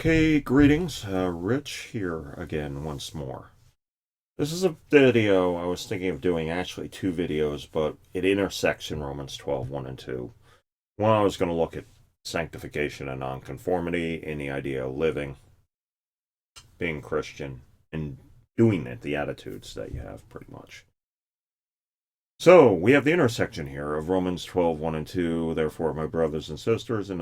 Okay, greetings. Rich here again once more. This is a video I was thinking of doing, actually two videos, but it intersects in Romans 12:1 and 2. One, I was going to look at sanctification and nonconformity and the idea of living, being Christian, and doing it, the attitudes that you have pretty much. So we have the intersection here of Romans 12:1 and 2. Therefore, my brothers and sisters, in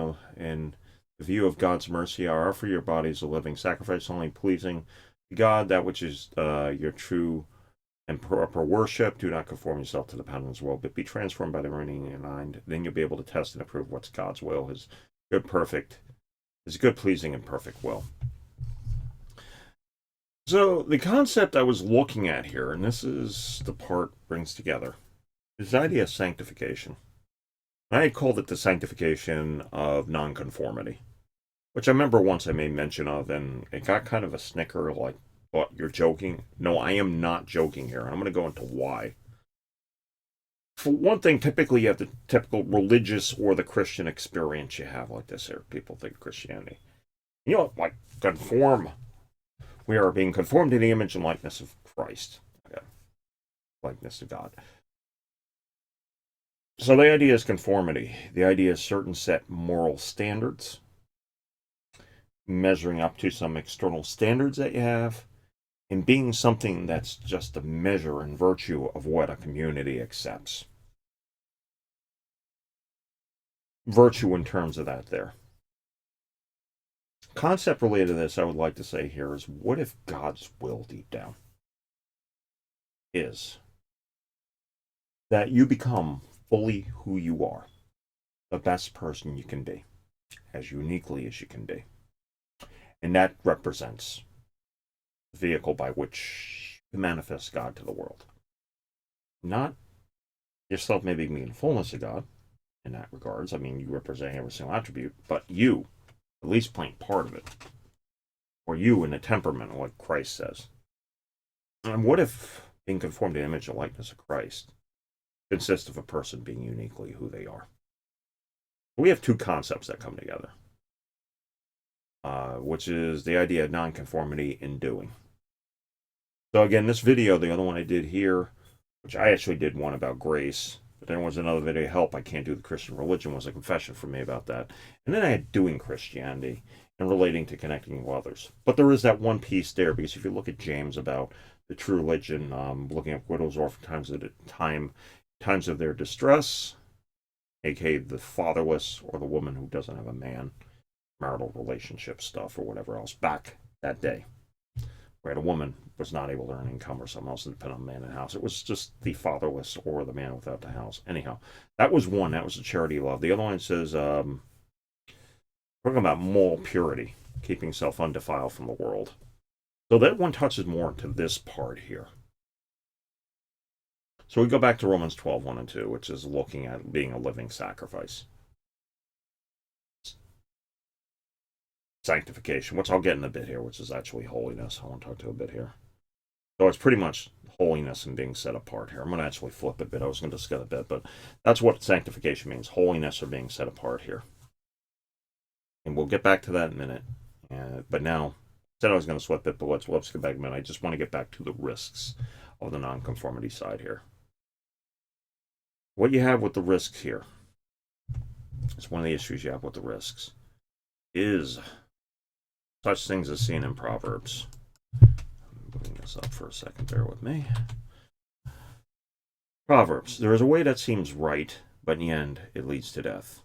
the view of God's mercy, I offer your bodies a living sacrifice, only pleasing to God, that which is your true and proper worship. Do not conform yourself to the pattern of this world, but be transformed by the renewing of your mind. Then you'll be able to test and approve what's God's will, His good, pleasing, and perfect will. So the concept I was looking at here, and this is the part brings together, is the idea of sanctification. I had called it the sanctification of nonconformity, which I remember once I made mention of, and it got kind of a snicker like, what, you're joking? No, I am not joking here, and I'm going to go into why. For one thing, typically you have the typical religious or the Christian experience you have like this here. People think Christianity. Like conform. We are being conformed to the image and likeness of Christ. Okay. Likeness to God. So the idea is conformity. The idea is certain set moral standards, measuring up to some external standards that you have, and being something that's just a measure and virtue of what a community accepts. Virtue in terms of that there. Concept related to this, I would like to say here is, what if God's will deep down is that you become fully who you are, the best person you can be, as uniquely as you can be. And that represents the vehicle by which you manifest God to the world. Not yourself maybe being the fullness of God in that regards. I mean, you represent every single attribute, but you, at least playing part of it. Or you in the temperament, like Christ says. And what if being conformed to the image and likeness of Christ consists of a person being uniquely who they are? We have two concepts that come together, which is the idea of nonconformity and doing. So again, this video, the other one I did here, which I actually did one about grace, but then there was another video, help, I can't do the Christian religion, was a confession for me about that. And then I had doing Christianity and relating to connecting with others. But there is that one piece there, because if you look at James about the true religion, looking at widows, orphans at times of their distress, aka the fatherless or the woman who doesn't have a man, marital relationship stuff or whatever else, back that day, where a woman was not able to earn income or something else and depend on a man in the house. It was just the fatherless or the man without the house. Anyhow, that was one. That was the charity love. The other one says, talking about moral purity, keeping self undefiled from the world. So that one touches more into this part here. So we go back to Romans 12:1 and 2, which is looking at being a living sacrifice. Sanctification, which I'll get in a bit here, which is actually holiness. I want to talk to a bit here. So it's pretty much holiness and being set apart here. I'm going to actually flip a bit. I was going to discuss a bit, but that's what sanctification means, holiness or being set apart here. And we'll get back to that in a minute. But now, I said I was going to flip it, but let's get back a minute. I just want to get back to the risks of the nonconformity side here. What you have with the risks here, it's one of the issues you have with the risks, is such things as seen in Proverbs. I'm moving this up for a second, bear with me. Proverbs, there is a way that seems right, but in the end it leads to death.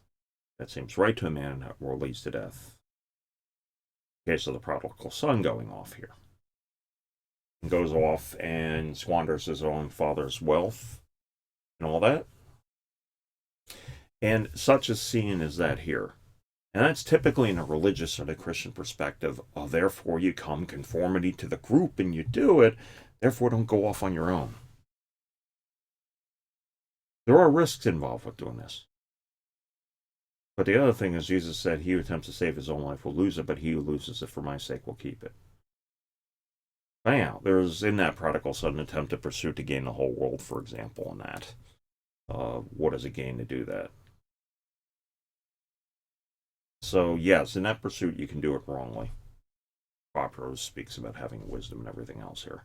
That seems right to a man or leads to death. Case of the prodigal son going off here. He goes off and squanders his own father's wealth and all that. And such a scene as that here. And that's typically in a religious or the Christian perspective. Oh, therefore you come conformity to the group and you do it. Therefore don't go off on your own. There are risks involved with doing this. But the other thing is, Jesus said, he who attempts to save his own life will lose it, but he who loses it for my sake will keep it. Anyhow, there's in that prodigal son an attempt to pursue to gain the whole world, for example, in that. What does it gain to do that? So, yes, in that pursuit, you can do it wrongly. Proverbs speaks about having wisdom and everything else here.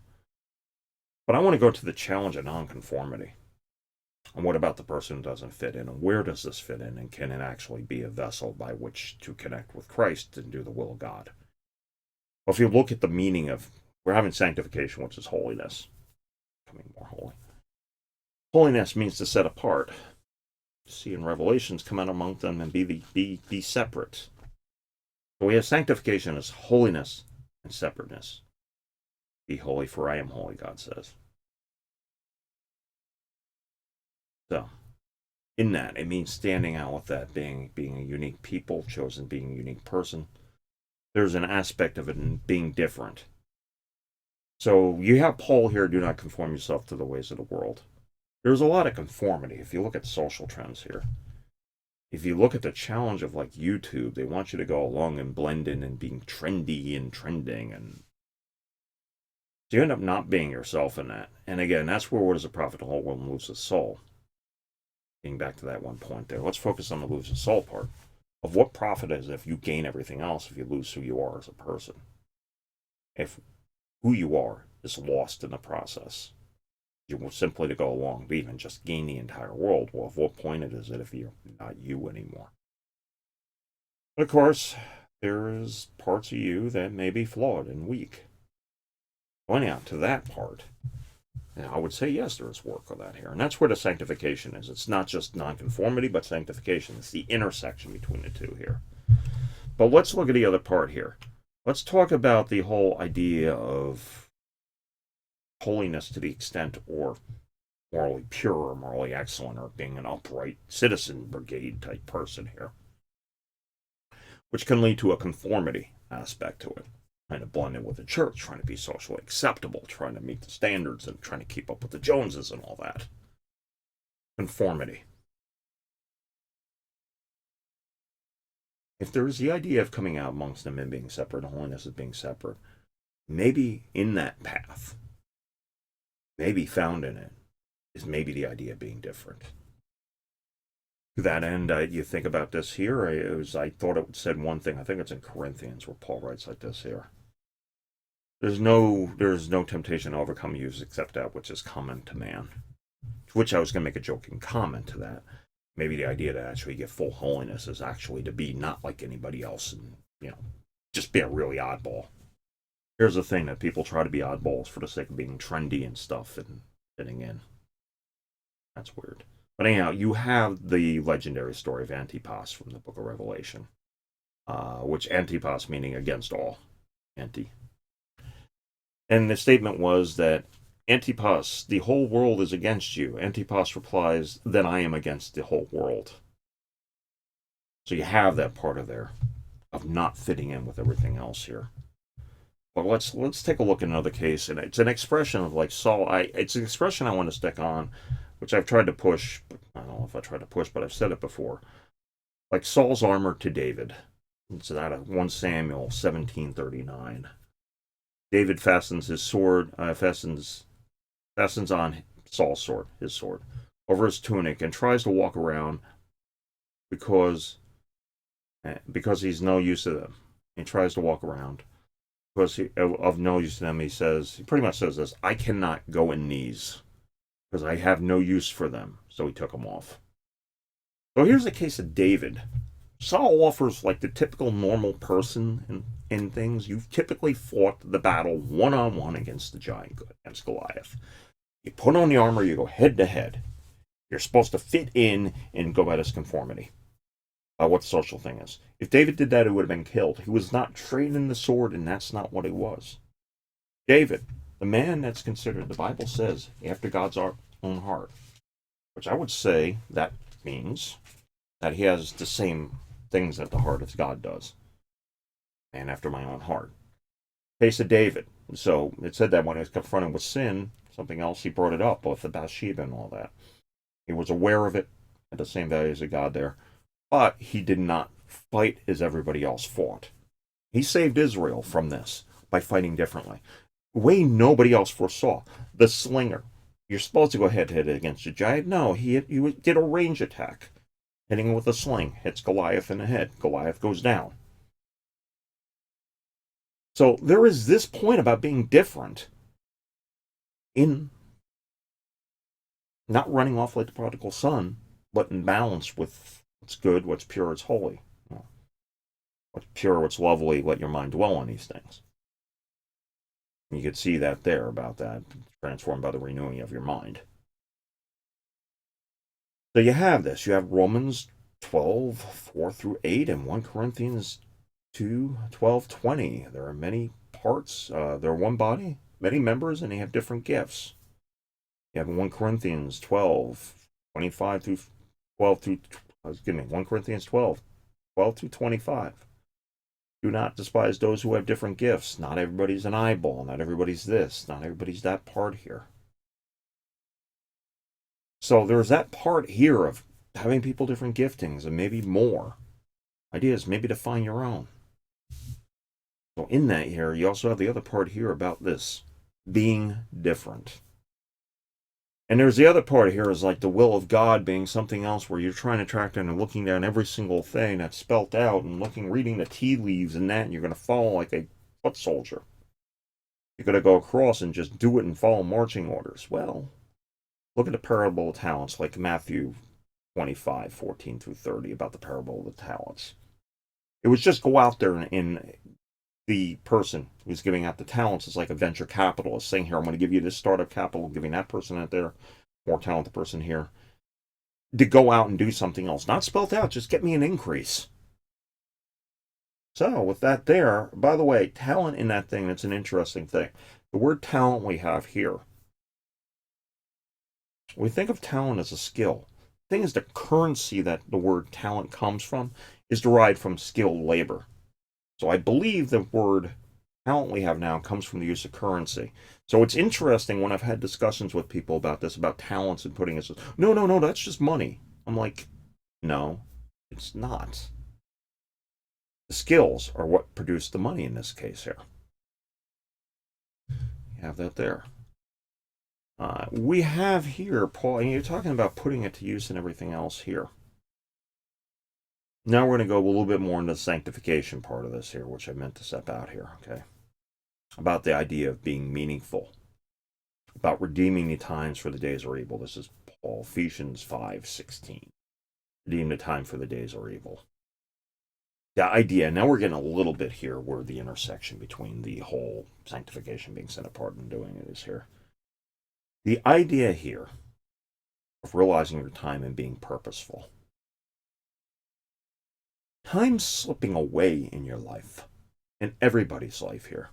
But I want to go to the challenge of non-conformity. And what about the person who doesn't fit in? And where does this fit in? And can it actually be a vessel by which to connect with Christ and do the will of God? Well, if you look at the meaning of, we're having sanctification, which is holiness, becoming more holy. Holiness means to set apart. See in Revelations, come out among them and be separate. So we have sanctification as holiness and separateness. Be holy, for I am holy, God says. So, in that, it means standing out with that, being a unique people, chosen, being a unique person. There's an aspect of it being different. So you have Paul here, do not conform yourself to the ways of the world. There's a lot of conformity if you look at social trends here. If you look at the challenge of like YouTube, they want you to go along and blend in and being trendy and trending, and so you end up not being yourself in that. And again, that's where what is a profit? The whole world moves the soul. Getting back to that one point there, let's focus on the lose the soul part. Of what profit is if you gain everything else if you lose who you are as a person? If who you are is lost in the process, you will simply to go along, but even just gain the entire world. Well, of what point is it if you're not you anymore? But of course, there is parts of you that may be flawed and weak. Pointing out to that part, and I would say, yes, there is work on that here. And that's where the sanctification is. It's not just nonconformity, but sanctification. It's the intersection between the two here. But let's look at the other part here. Let's talk about the whole idea of holiness to the extent, or morally pure, or morally excellent, or being an upright citizen brigade type person here, which can lead to a conformity aspect to it. Trying to blend in with the church, trying to be socially acceptable, trying to meet the standards, and trying to keep up with the Joneses and all that. Conformity. If there is the idea of coming out amongst them and being separate, holiness is being separate, maybe in that path, maybe found in it, is maybe the idea of being different. To that end, you think about this here, I thought it said one thing, I think it's in Corinthians where Paul writes like this here. There's no temptation to overcome you except that which is common to man. To which I was going to make a joking comment to that. Maybe the idea to actually get full holiness is actually to be not like anybody else and, just be a really oddball. Here's the thing, that people try to be oddballs for the sake of being trendy and stuff and fitting in. That's weird. But anyhow, you have the legendary story of Antipas from the book of Revelation, which Antipas meaning against all. Anti. And the statement was that Antipas, the whole world is against you. Antipas replies, then I am against the whole world. So you have that part of there, of not fitting in with everything else here. But let's take a look at another case, and it's an expression of like Saul. It's an expression I want to stick on, which I've tried to push. I don't know if I tried to push, but I've said it before. Like Saul's armor to David. It's out of 1 Samuel 17:39. David fastens his sword, fastens on Saul's sword, his sword, over his tunic, and tries to walk around because he's no use to them. He tries to walk around because of no use to them. He pretty much says this: I cannot go in these because I have no use for them. So he took them off. So here's the case of David. Saul offers like the typical normal person in things. You've typically fought the battle one-on-one against the giant, against Goliath. You put on the armor, you go head-to-head. You're supposed to fit in and go by this conformity. What the social thing is. If David did that, he would have been killed. He was not trained in the sword, and that's not what he was. David, the man that's considered, the Bible says, after God's own heart, which I would say that means that he has the same things at the heart as God does. And after my own heart. Case of David. So it said that when he was confronted with sin, something else, he brought it up, with the Bathsheba and all that. He was aware of it, had the same values of God there, but he did not fight as everybody else fought. He saved Israel from this by fighting differently. A way nobody else foresaw. The slinger. You're supposed to go head-to-head against a giant. No, he did a range attack. Hitting with a sling, hits Goliath in the head. Goliath goes down. So there is this point about being different in not running off like the prodigal son, but in balance with what's good, what's pure, what's holy. Well, what's pure, what's lovely, let your mind dwell on these things. You could see that there about that, transformed by the renewing of your mind. So you have this. You have Romans 12, 4 through 8, and 1 Corinthians 2, 12, 20. There are many parts. They're one body, many members, and they have different gifts. You have 1 Corinthians 12, 25 through 12 through, 1 Corinthians 12, 12 through 25. Do not despise those who have different gifts. Not everybody's an eyeball. Not everybody's this. Not everybody's that part here. So there's that part here of having people different giftings and maybe more. Ideas maybe to find your own. So in that here, you also have the other part here about this being different. And there's the other part here is like the will of God being something else where you're trying to track down and looking down every single thing that's spelt out and reading the tea leaves and that, and you're going to follow like a foot soldier. You're going to go across and just do it and follow marching orders. Well, look at the parable of talents, like Matthew 25, 14 through 30, about the parable of the talents. It was just go out there and the person who's giving out the talents is like a venture capitalist saying, here, I'm going to give you this startup capital, giving that person out there, more talented person here, to go out and do something else. Not spelled out, just get me an increase. So with that there, by the way, talent in that thing, it's an interesting thing. The word talent we have here, we think of talent as a skill. The thing is, the currency that the word talent comes from is derived from skilled labor. So I believe the word talent we have now comes from the use of currency. So it's interesting when I've had discussions with people about this, about talents and putting it, no, that's just money. I'm like, no, it's not. The skills are what produce the money in this case here. You have that there. We have here, Paul, and you're talking about putting it to use and everything else here. Now we're going to go a little bit more into the sanctification part of this here, which I meant to step out here, okay? About the idea of being meaningful, about redeeming the times for the days are evil. This is Paul, Ephesians 5:16. Redeem the time for the days are evil. The idea, now we're getting a little bit here where the intersection between the whole sanctification, being set apart, and doing it is here. The idea here of realizing your time and being purposeful. Time's slipping away in your life, in everybody's life here.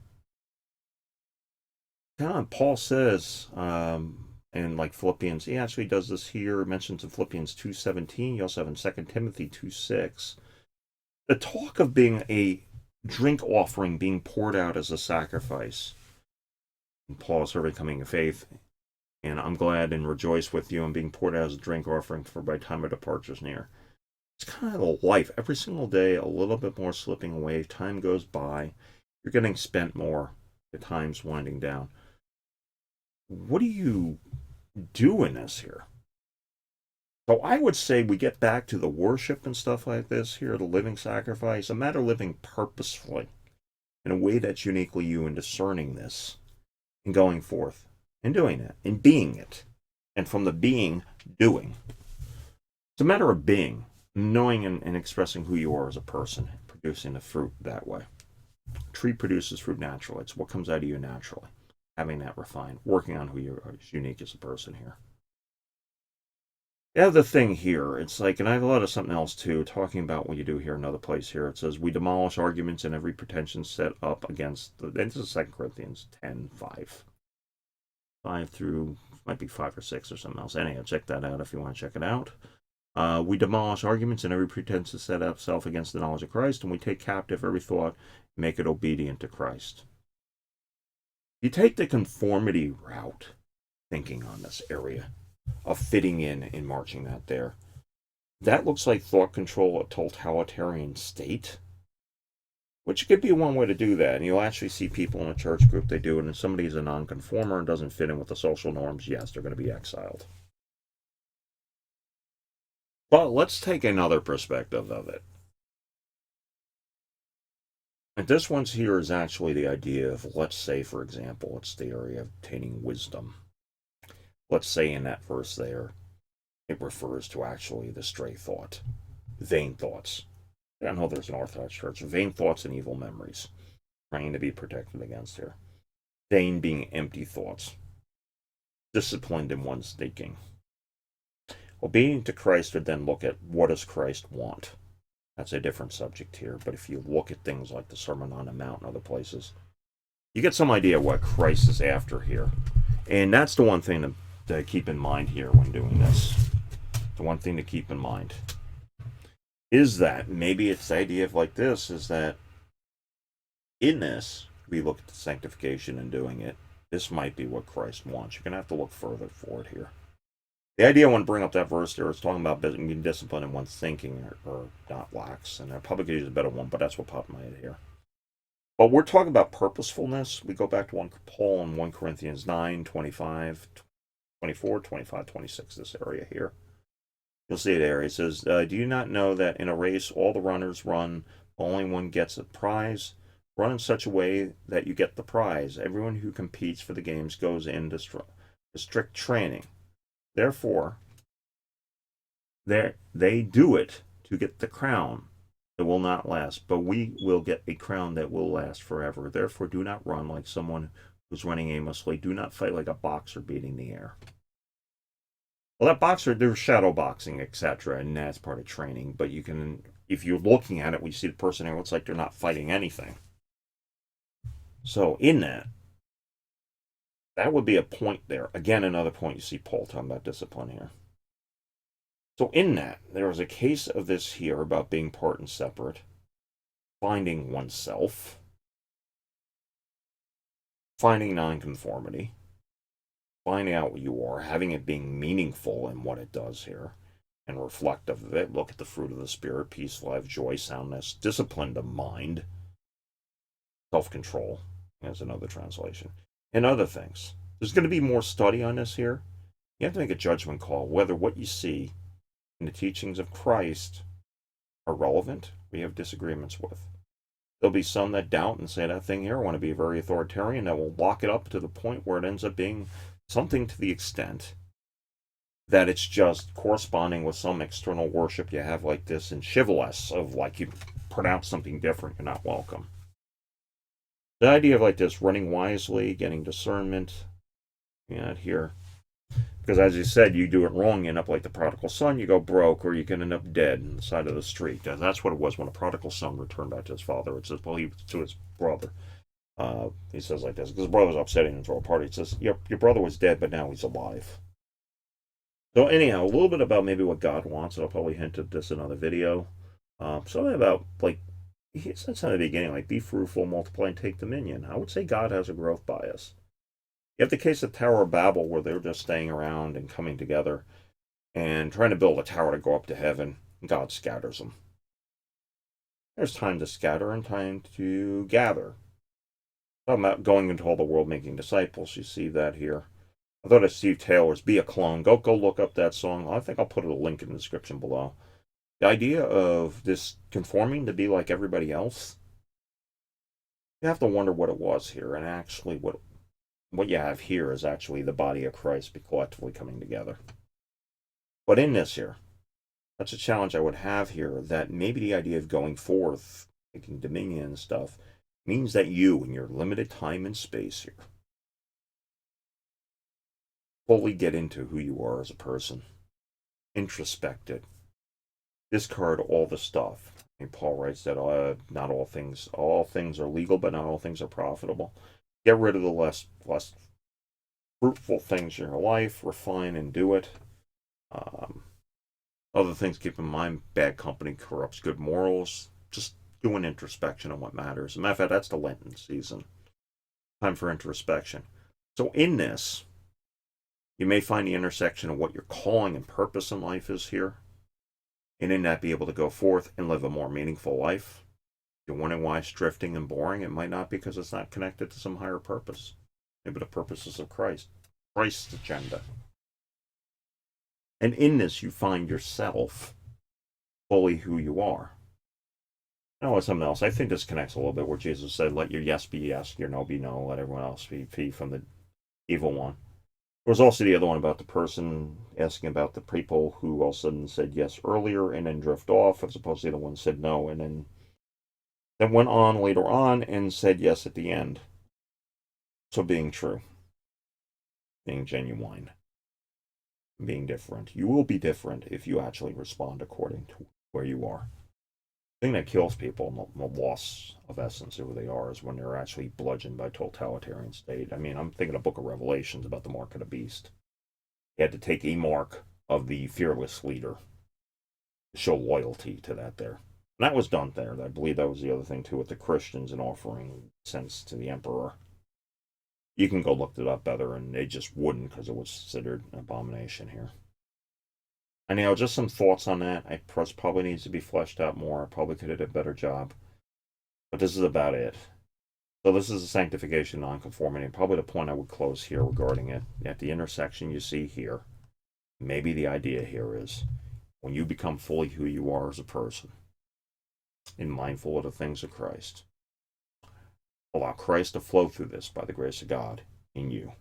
Paul says, in like Philippians, he actually does this here, mentions in Philippians 2:17, you also have in 2 Timothy 2:6. The talk of being a drink offering being poured out as a sacrifice. And Paul's certainly coming to faith, and I'm glad and rejoice with you and being poured out as a drink offering for my time of departure is near. It's kind of the life. Every single day, a little bit more slipping away. Time goes by. You're getting spent more. The time's winding down. What do you do in this here? So I would say we get back to the worship and stuff like this here, the living sacrifice, a matter of living purposefully in a way that's uniquely you and discerning this and going forth and doing it and being it. And from the being, doing. It's a matter of being. Knowing and expressing who you are as a person, producing the fruit that way. A tree produces fruit naturally. It's what comes out of you naturally. Having that refined, working on who you are is unique as a person here. The other thing here, it's like, and I have a lot of something else too, talking about what you do here, another place here. It says, we demolish arguments and every pretension set up against, this is 2 Corinthians 10:5. 5 through, might be 5 or 6 or something else. Anyhow, check that out if you want to check it out. We demolish arguments and every pretense to set up self against the knowledge of Christ, and we take captive every thought, and make it obedient to Christ. You take the conformity route, thinking on this area of fitting in marching that there. That looks like thought control, a totalitarian state, which could be one way to do that. And you'll actually see people in a church group, they do it, and if somebody's a non-conformer and doesn't fit in with the social norms, yes, they're going to be exiled. But let's take another perspective of it. And this one's here is actually the idea of, let's say, for example, it's the area of obtaining wisdom. Let's say in that verse there, it refers to actually the stray thought, vain thoughts. I know there's an Orthodox church, vain thoughts and evil memories, trying to be protected against here. Vain being empty thoughts, disciplined in one's thinking. Obedient to Christ would then look at what does Christ want. That's a different subject here, but if you look at things like the Sermon on the Mount and other places, you get some idea what Christ is after here. And that's the one thing to keep in mind here when doing this. The one thing to keep in mind is that maybe it's the idea of like this is that in this, we look at the sanctification and doing it. This might be what Christ wants. You're going to have to look further for it here. The idea I want to bring up that verse there is talking about being disciplined in one's thinking or not lax. And I probably could use a better one, but that's what popped in my head here. But we're talking about purposefulness. We go back to Paul in 1 Corinthians 9, 25, 24, 25, 26, this area here. You'll see it there. It says, do you not know that in a race all the runners run, only one gets a prize? Run in such a way that you get the prize. Everyone who competes for the games goes into strict training. Therefore, they do it to get the crown that will not last, but we will get a crown that will last forever. Therefore, do not run like someone who's running aimlessly. Do not fight like a boxer beating the air. Well, that boxer, there's shadow boxing, etc., and that's part of training. But you can, if you're looking at it, we see the person there, it looks like they're not fighting anything. So in that would be a point there. Again, another point you see Paul talking about discipline here. So in that, there is a case of this here about being part and separate, finding oneself, finding non-conformity, finding out what you are, having it being meaningful in what it does here, and reflective of it. Look at the fruit of the Spirit, peace, love, joy, soundness, discipline of mind, self-control, as another translation, and other things. There's going to be more study on this here. You have to make a judgment call whether what you see in the teachings of Christ are relevant, we have disagreements with. There'll be some that doubt and say that thing here, I want to be very authoritarian, that will lock it up to the point where it ends up being something to the extent that it's just corresponding with some external worship you have like this in shibboleths of like you pronounce something different, you're not welcome. The idea of like this, running wisely, getting discernment, here. Because as you said, you do it wrong, you end up like the prodigal son, you go broke, or you can end up dead on the side of the street. And that's what it was when a prodigal son returned back to his father. It says, well, to his brother. He says like this, because his brother was upsetting him for a party. It says, your brother was dead, but now he's alive. So anyhow, a little bit about maybe what God wants. I'll probably hint at this in another video. Something about, like, he said something at the beginning, like, be fruitful, multiply, and take dominion. I would say God has a growth bias. You have the case of Tower of Babel, where they're just staying around and coming together and trying to build a tower to go up to heaven. God scatters them. There's time to scatter and time to gather. Talking about going into all the world making disciples. You see that here. I thought of Steve Taylor's Be a Clone. Go look up that song. I think I'll put a link in the description below. The idea of this conforming to be like everybody else, you have to wonder what it was here, and actually what you have here is actually the body of Christ be collectively coming together. But in this here, that's a challenge I would have here, that maybe the idea of going forth, taking dominion and stuff, means that you, in your limited time and space here, fully get into who you are as a person, introspect it, discard all the stuff. And Paul writes that not all things are legal, but not all things are profitable. Get rid of the less fruitful things in your life, refine and do it. Other things keep in mind, bad company corrupts good morals. Just do an introspection on what matters. As a matter of fact, that's the Lenten season. Time for introspection. So in this, you may find the intersection of what your calling and purpose in life is here. And in that, be able to go forth and live a more meaningful life. If you're wondering why it's drifting and boring, it might not be because it's not connected to some higher purpose. Maybe the purposes of Christ's agenda. And in this, you find yourself fully who you are. No, it's something else. I think this connects a little bit where Jesus said, let your yes be yes, your no be no, let everyone else be free from the evil one. There was also the other one about the person asking about the people who all of a sudden said yes earlier and then drift off, as opposed to the other one said no and then went on later on and said yes at the end. So being true, being genuine, being different. You will be different if you actually respond according to where you are. The thing that kills people, the loss of essence of who they are, is when they're actually bludgeoned by totalitarian state. I mean, I'm thinking of Book of Revelations about the mark of the beast. He had to take a mark of the fearless leader to show loyalty to that there. And that was done there. I believe that was the other thing too with the Christians and offering sense to the emperor. You can go look it up better, and they just wouldn't because it was considered an abomination here. And just some thoughts on that. I probably needs to be fleshed out more. I probably could have done a better job. But this is about it. So this is a sanctification nonconformity, and probably the point I would close here regarding it. At the intersection you see here, maybe the idea here is when you become fully who you are as a person and mindful of the things of Christ, allow Christ to flow through this by the grace of God in you,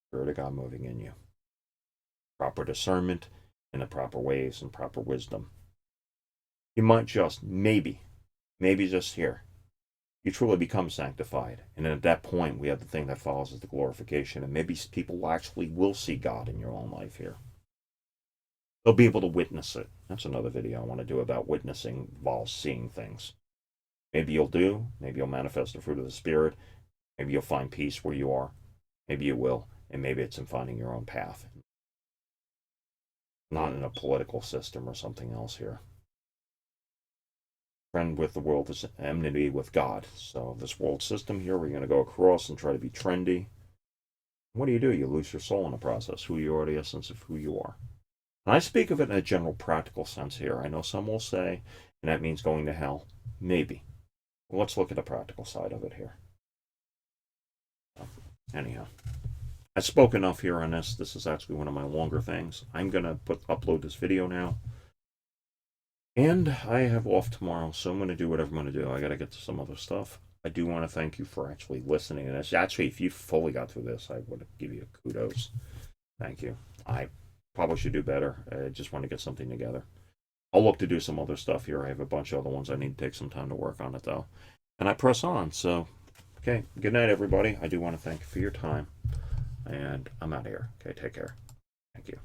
Spirit of God moving in you. Proper discernment in the proper ways and proper wisdom. You might just, maybe just here, you truly become sanctified. And then at that point, we have the thing that follows as the glorification. And maybe people actually will see God in your own life here. They'll be able to witness it. That's another video I want to do about witnessing while seeing things. Maybe you'll do. Maybe you'll manifest the fruit of the Spirit. Maybe you'll find peace where you are. Maybe you will. And maybe it's in finding your own path. Not in a political system or something else here. Friend with the world is enmity with God. So this world system here, we're going to go across and try to be trendy. What do? You lose your soul in the process, who you are, the essence of who you are. And I speak of it in a general practical sense here. I know some will say, and that means going to hell. Maybe. Well, let's look at the practical side of it here. Anyhow, I spoke enough here on this. This is actually one of my longer things. I'm going to upload this video now. And I have off tomorrow, so I'm going to do whatever I'm going to do. I got to get to some other stuff. I do want to thank you for actually listening to this. Actually, if you fully got through this, I would give you kudos. Thank you. I probably should do better. I just want to get something together. I'll look to do some other stuff here. I have a bunch of other ones. I need to take some time to work on it, though. And I press on, so... Okay, good night, everybody. I do want to thank you for your time. And I'm out of here. Okay, take care. Thank you.